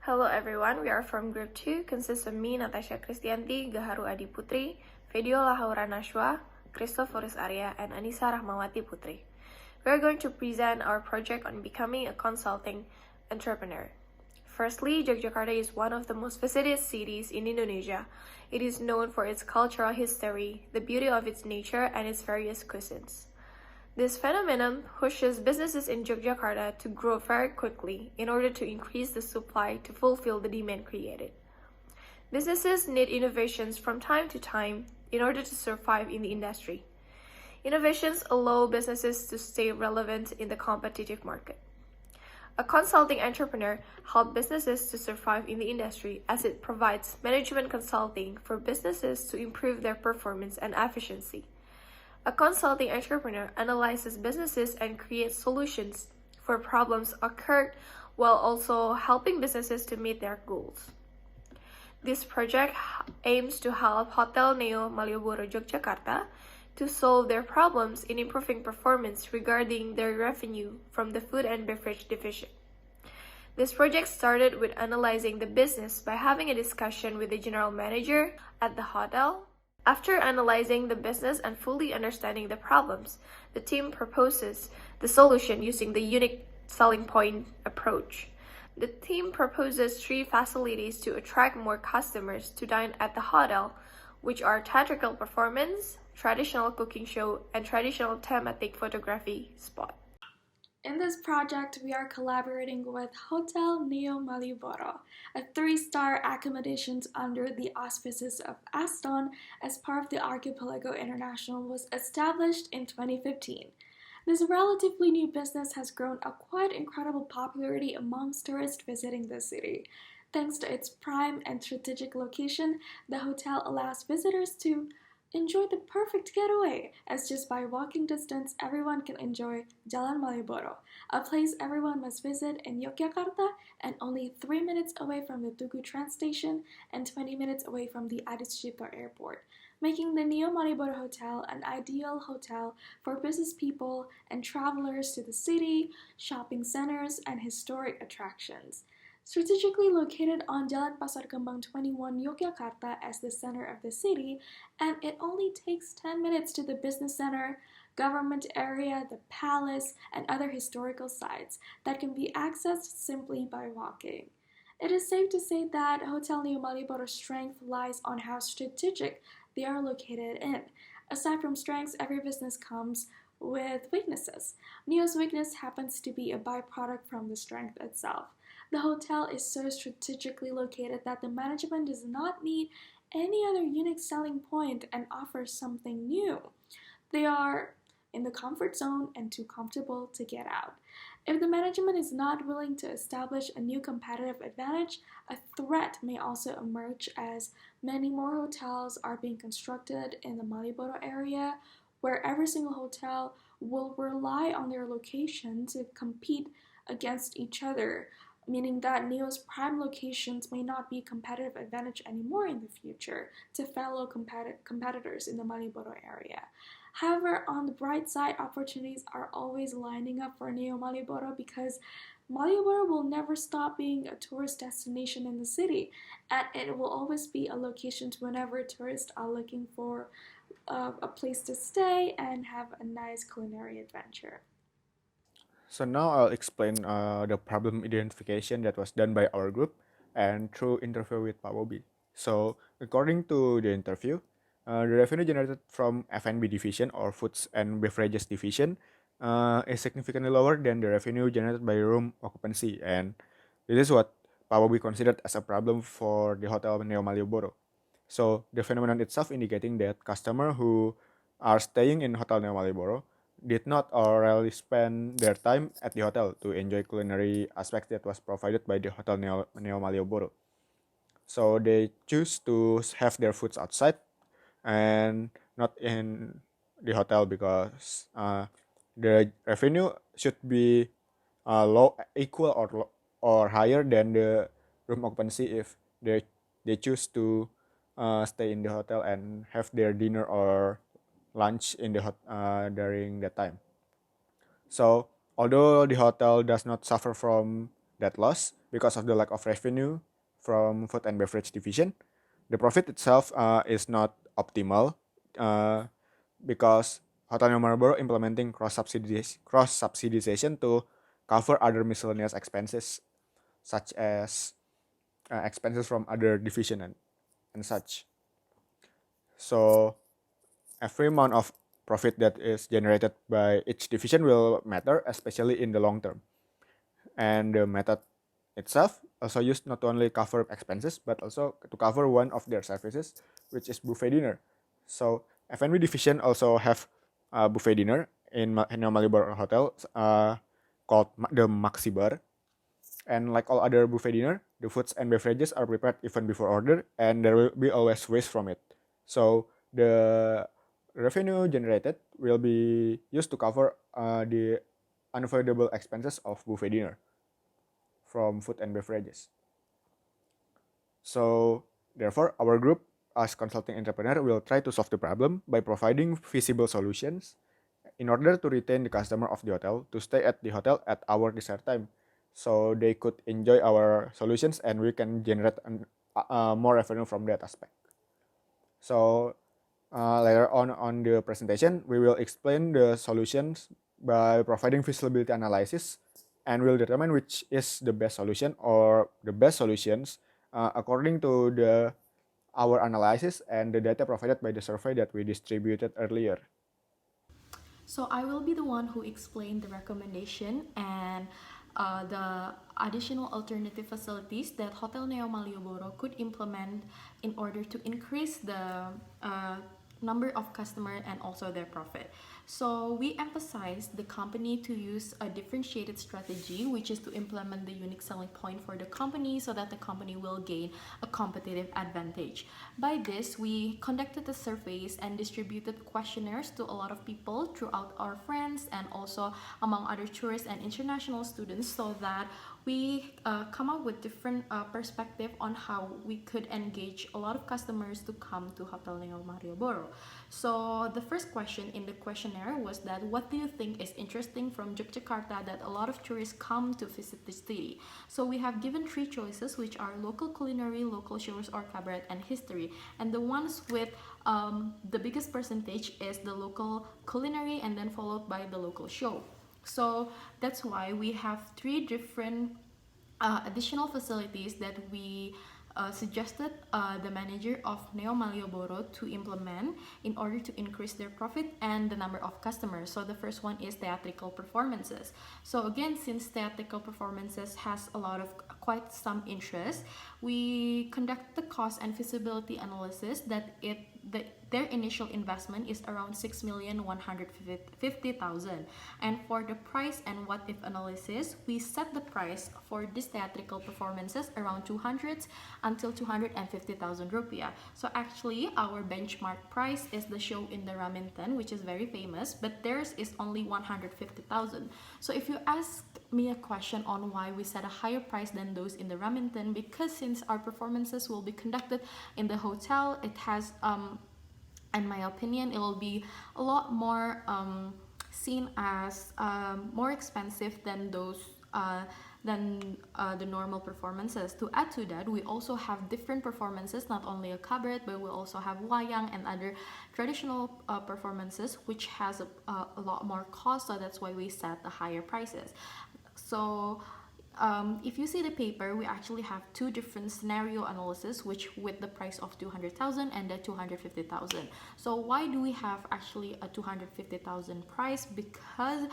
Hello everyone, we are from Group 2, consists of me, Natasha Kristianti, Gaharu Adi Putri, Video Lahaura Nashwa, Christophorus Arya, and Anissa Rahmawati Putri. We are going to present our project on becoming a consulting entrepreneur. Firstly, Yogyakarta is one of the most visited cities in Indonesia. It is known for its cultural history, the beauty of its nature, and its various cuisines. This phenomenon pushes businesses in Yogyakarta to grow very quickly in order to increase the supply to fulfill the demand created. Businesses need innovations from time to time in order to survive in the industry. Innovations allow businesses to stay relevant in the competitive market. A consulting entrepreneur helps businesses to survive in the industry as it provides management consulting for businesses to improve their performance and efficiency. A consulting entrepreneur analyzes businesses and creates solutions for problems occurred while also helping businesses to meet their goals. This project aims to help Hotel Neo Malioboro Yogyakarta to solve their problems in improving performance regarding their revenue from the food and beverage division. This project started with analyzing the business by having a discussion with the general manager at the hotel. After analyzing the business and fully understanding the problems, the team proposes the solution using the unique selling point approach. The team proposes 3 facilities to attract more customers to dine at the hotel, which are theatrical performance, traditional cooking show, and traditional thematic photography spot. In this project, we are collaborating with Hotel Neo Malioboro, a 3-star accommodation under the auspices of Aston as part of the Archipelago International was established in 2015. This relatively new business has grown a quite incredible popularity amongst tourists visiting the city. Thanks to its prime and strategic location, the hotel allows visitors to enjoy the perfect getaway, as just by walking distance everyone can enjoy Jalan Malioboro, a place everyone must visit in Yogyakarta and only 3 minutes away from the Tugu train station and 20 minutes away from the Adi Sucipto airport, making the Neo Malioboro Hotel an ideal hotel for business people and travelers to the city, shopping centers, and historic attractions. Strategically located on Jalan Pasar Kembang 21 Yogyakarta as the center of the city, and it only takes 10 minutes to the business center, government area, the palace, and other historical sites that can be accessed simply by walking. It is safe to say that Hotel Neo Maliboro's strength lies on how strategic they are located in. Aside from strengths, every business comes with weaknesses. Neo's weakness happens to be a byproduct from the strength itself. The hotel is so strategically located that the management does not need any other unique selling point and offers something new. They are in the comfort zone and too comfortable to get out. If the management is not willing to establish a new competitive advantage, a threat may also emerge as many more hotels are being constructed in the Malioboro area, where every single hotel will rely on their location to compete against each other, meaning that Neo's prime locations may not be a competitive advantage anymore in the future to fellow competitors in the Malioboro area. However, on the bright side, opportunities are always lining up for Neo Malioboro because Malioboro will never stop being a tourist destination in the city, and it will always be a location whenever tourists are looking for a place to stay and have a nice culinary adventure. So now I'll explain the problem identification that was done by our group and through interview with Pak Bobby. So according to the interview, the revenue generated from F&B division or foods and beverages division is significantly lower than the revenue generated by room occupancy, and this is what Pak Bobby considered as a problem for the hotel Neo Malioboro. So the phenomenon itself indicating that customer who are staying in Hotel Neo Malioboro did not or rarely spend their time at the hotel to enjoy culinary aspects that was provided by the Hotel Neo Malioboro. So they choose to have their foods outside and not in the hotel because the revenue should be low, equal or higher than the room occupancy if they choose to stay in the hotel and have their dinner or lunch in the during that time. So although the hotel does not suffer from that loss because of the lack of revenue from food and beverage division. The profit itself is not optimal because Hotel New Marlboro implementing cross subsidization to cover other miscellaneous expenses such as expenses from other division and such. So every amount of profit that is generated by each division will matter, especially in the long term. And the method itself also used not to only cover expenses but also to cover one of their services, which is buffet dinner. So F&B division also have buffet dinner in Malibu Hotel called the Maxi Bar. And like all other buffet dinner, the foods and beverages are prepared even before order, and there will be always waste from it. So the revenue generated will be used to cover the unavoidable expenses of buffet dinner from food and beverages. So therefore, our group as consulting entrepreneur will try to solve the problem by providing feasible solutions in order to retain the customer of the hotel to stay at the hotel at our desired time, so they could enjoy our solutions and we can generate more revenue from that aspect. So later on the presentation, we will explain the solutions by providing feasibility analysis, and will determine which is the best solution or the best solutions according to our analysis and the data provided by the survey that we distributed earlier. So I will be the one who explained the recommendation and the additional alternative facilities that Hotel Neo Malioboro could implement in order to increase the number of customers and also their profit. So we emphasize the company to use a differentiated strategy, which is to implement the unique selling point for the company so that the company will gain a competitive advantage. By this, we conducted the surveys and distributed questionnaires to a lot of people throughout our friends and also among other tourists and international students, so that we come up with different perspective on how we could engage a lot of customers to come to Hotel Neo Malioboro. So the first question in the questionnaire was that what do you think is interesting from Yogyakarta that a lot of tourists come to visit the city? So we have given 3 choices, which are local culinary, local shows or cabaret, and history. And the ones with the biggest percentage is the local culinary and then followed by the local show. So that's why we have 3 different additional facilities that we suggested the manager of Neo Malioboro to implement in order to increase their profit and the number of customers. So the first one is theatrical performances. So again, since theatrical performances has a lot of quite some interest, we conduct the cost and feasibility analysis that their initial investment is around 6,150,000, and for the price and what if analysis, we set the price for these theatrical performances around 200 until 250,000 rupiah. So actually our benchmark price is the show in the Raminten, which is very famous, but theirs is only 150,000. So if you ask me a question on why we set a higher price than those in the Raminten, because since our performances will be conducted in the hotel, it has in my opinion, it will be a lot more seen as more expensive than those the normal performances. To add to that, we also have different performances, not only a cabaret, but we also have wayang and other traditional performances, which has a lot more cost. So that's why we set the higher prices. So if you see the paper, we actually have 2 different scenario analysis, which with the price of 200,000 and the 250,000. So why do we have actually a 250,000 price? Because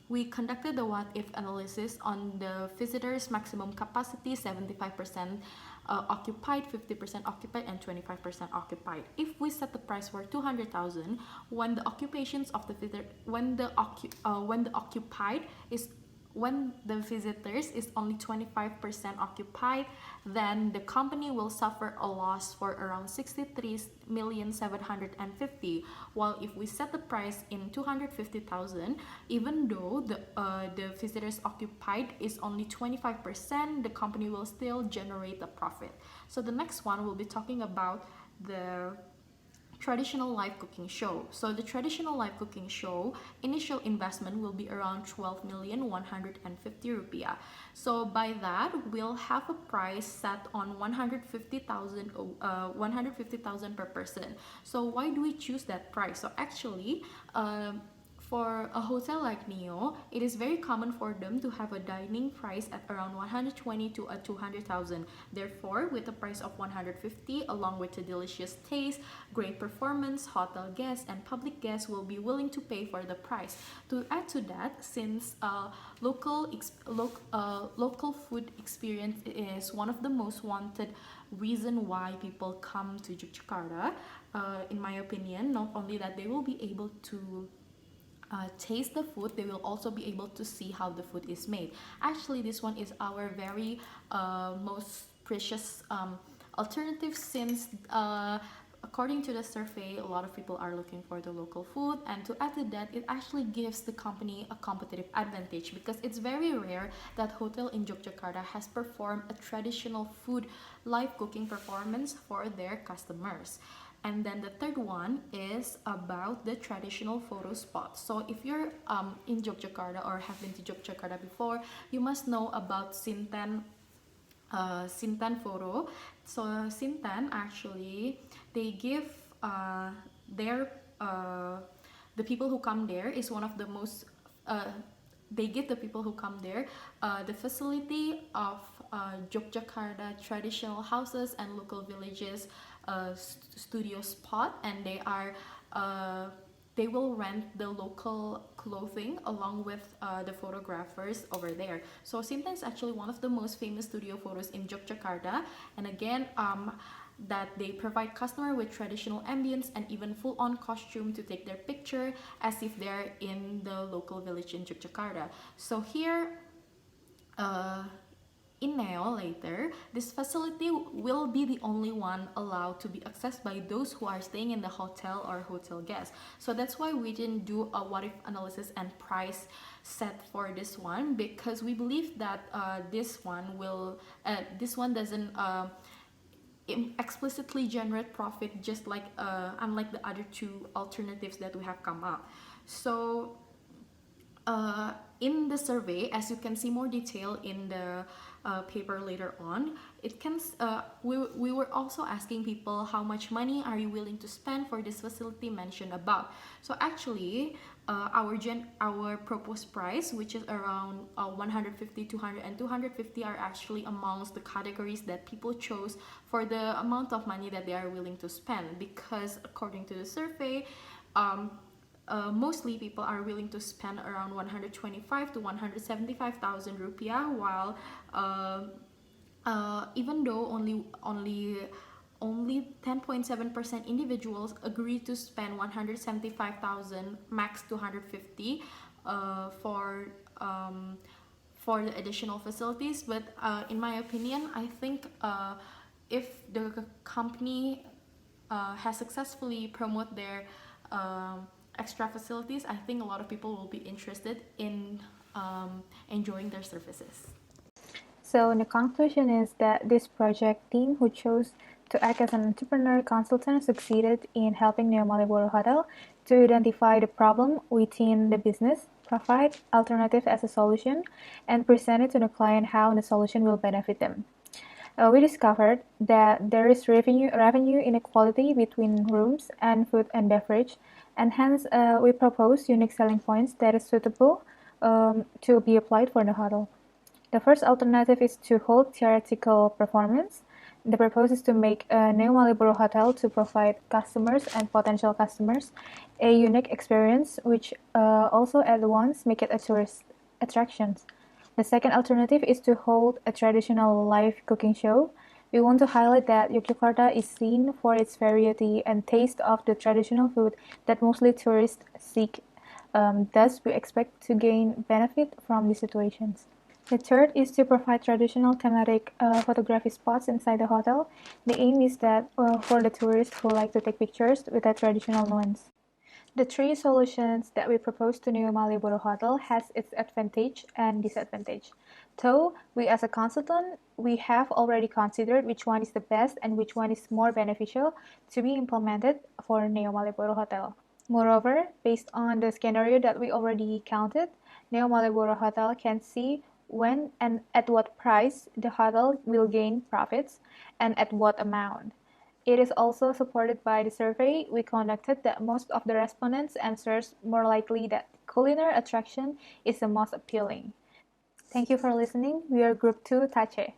we conducted the what if analysis on the visitors maximum capacity, 75% occupied, 50% occupied, and 25% occupied. If we set the price for 200,000, when the occupations of the visitor, when the occupied is when the visitors is only 25% occupied, then the company will suffer a loss for around 63,750,000. While if we set the price in 250,000, even though the visitors occupied is only 25%, the company will still generate a profit. So the next one we'll be talking about the traditional live cooking show. So the traditional live cooking show initial investment will be around 12,150 rupiah. So by that, we'll have a price set on 150,000 per person. So why do we choose that price? So actually, for a hotel like Neo, it is very common for them to have a dining price at around 120 to 200,000. Therefore, with a price of 150, along with a delicious taste, great performance, hotel guests and public guests will be willing to pay for the price. To add to that, since local food experience is one of the most wanted reason why people come to Yogyakarta, in my opinion, not only that they will be able to taste the food, they will also be able to see how the food is made. Actually, this one is our very most precious alternative, since according to the survey, a lot of people are looking for the local food, and to add to that, it actually gives the company a competitive advantage, because it's very rare that hotel in Yogyakarta has performed a traditional food live cooking performance for their customers. And then the third one is about the traditional photo spots. So if you're in Yogyakarta or have been to Yogyakarta before, you must know about Sinten photo. So Sinten, actually, they give their the people who come there is one of the most they give the people who come there the facility of Yogyakarta traditional houses and local villages studio spot, and they will rent the local clothing along with the photographers over there. So Sinten is actually one of the most famous studio photos in Yogyakarta, and again that they provide customer with traditional ambience and even full-on costume to take their picture as if they're in the local village in Yogyakarta. So here in Neo later, this facility will be the only one allowed to be accessed by those who are staying in the hotel or hotel guests. So that's why we didn't do a what if analysis and price set for this one, because we believe that this one doesn't explicitly generate profit, just like unlike the other two alternatives that we have come up. So in the survey, as you can see more detail in the paper later on, we were also asking people how much money are you willing to spend for this facility mentioned above. So actually, our proposed price, which is around 150, 200, and 250, are actually amongst the categories that people chose for the amount of money that they are willing to spend, because according to the survey, mostly people are willing to spend around 125 to 175,000 rupiah, while even though only 10.7% individuals agree to spend 175,000 max 250 for the additional facilities. But in my opinion, I think if the company has successfully promote their extra facilities, I think a lot of people will be interested in enjoying their services. So the conclusion is that this project team who chose to act as an entrepreneur consultant succeeded in helping Neo Malioboro Hotel to identify the problem within the business, provide alternative as a solution, and present it to the client how the solution will benefit them. We discovered that there is revenue inequality between rooms and food and beverage, and hence we propose unique selling points that is suitable to be applied for the hotel. The first alternative is to hold theoretical performance. The purpose is to make Neo Malioboro Hotel to provide customers and potential customers a unique experience, which also at once make it a tourist attraction. The second alternative is to hold a traditional live cooking show. We want to highlight that Yogyakarta is seen for its variety and taste of the traditional food that mostly tourists seek. Thus, we expect to gain benefit from these situations. The third is to provide traditional thematic photography spots inside the hotel. The aim is that for the tourists who like to take pictures with a traditional nuance. The three solutions that we propose to Neo Malioboro Hotel has its advantage and disadvantage. Though we as a consultant, we have already considered which one is the best and which one is more beneficial to be implemented for Neo Malioboro Hotel. Moreover, based on the scenario that we already counted, Neo Malioboro Hotel can see when and at what price the hotel will gain profits and at what amount. It is also supported by the survey we conducted that most of the respondents answers more likely that culinary attraction is the most appealing. Thank you for listening. We are Group 2 Tache.